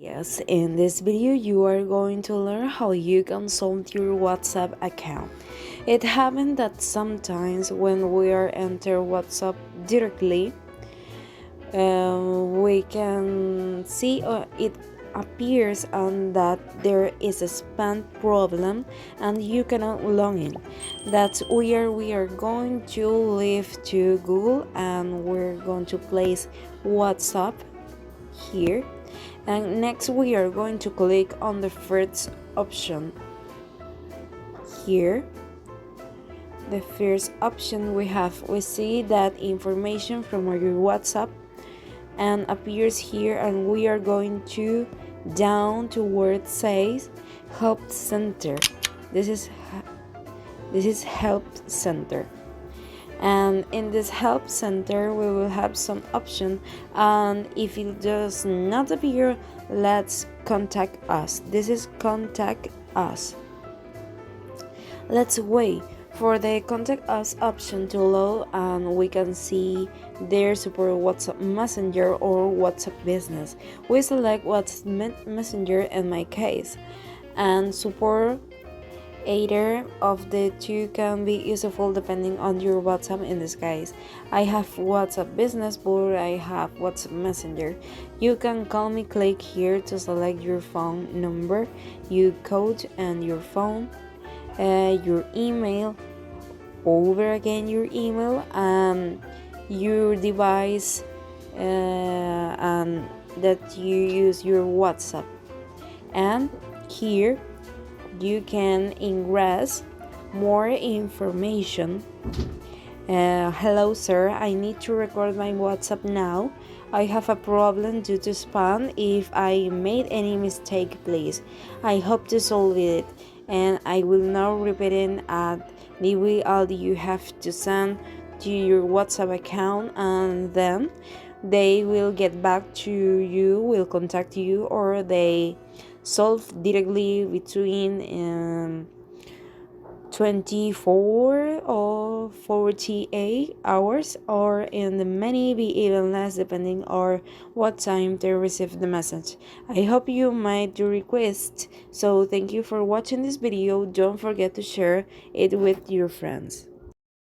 Yes, in this video you are going to learn how you can solve your WhatsApp account. It happens that sometimes when we are enter WhatsApp directly, we can see it appears on that there is a spam problem and you cannot log in. That's where we are going to leave to Google and we're going to place WhatsApp here, and next we are going to click on the first option here. The first option we see that information from your WhatsApp and appears here, and we are going to down to where it says help center. This is help center, and in this help center we will have some option, and if it does not appear, let's contact us. This is contact us. Let's wait for the contact us option to load, and we can see their support WhatsApp Messenger or WhatsApp Business. We select WhatsApp Messenger in my case, and support either of the two can be useful depending on your WhatsApp. In this case, I have WhatsApp Business, but I have WhatsApp Messenger. You can call me. Click here to select your phone number, your code, and your phone, your email, over again your email, your device, and that you use your WhatsApp. And here you can ingress more information. Hello sir, I need to record my WhatsApp now. I have a problem due to spam. If I made any mistake, please, I hope to solve it, and I will now repeat it at the way all you have to send to your WhatsApp account, and then they will get back to you, will contact you, or they solve directly between 24 or 48 hours, or in the many be even less depending on what time they receive the message. I hope you made the request, so thank you for watching this video. Don't forget to share it with your friends.